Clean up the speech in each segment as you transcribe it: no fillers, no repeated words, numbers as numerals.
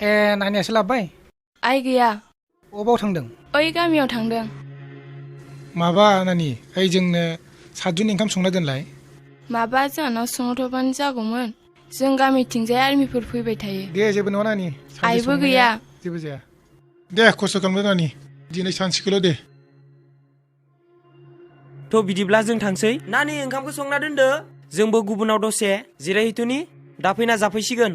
नायनायासो लाबोबाय आइ गैया अबाव थांदों ओइ गामियाव थांदों माबा नानि ओइ जोंनो सातजन ओंखाम संना दोनलाय माबा जोंहानाव सोंहरथ'बानो जागौमोन जों गामिथिंजाय आर्मिफोर फैबाय थायो दे जेबो नङा नानि आइबो गैया जेबो जाया दे खस्थ' खालामदो नानि दिनै सानसेखौल' दे थ' बिदिब्ला जों थांसै नानि ओंखामखौ संना दोनदो जोंबो गुबुनाव दसे जिरायहैथ'नि दा फैना जाफैसिगोन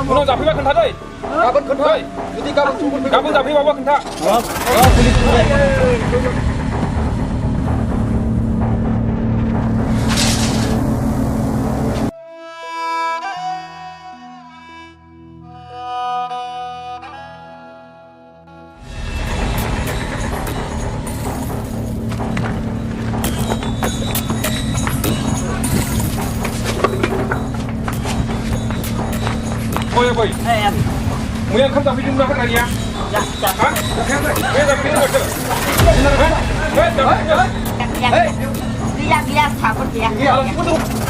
उनाव जाफैबा खोन्थादै गाबोन खोन्था जुदि गाबोन जाफैबाबा खोन्था Ôi ơi, muốn ăn không tập trung nào cái này nhá? Dạ, dạ. Hả? Bây giờ cái gì vậy? Đi ra, thả con kìa.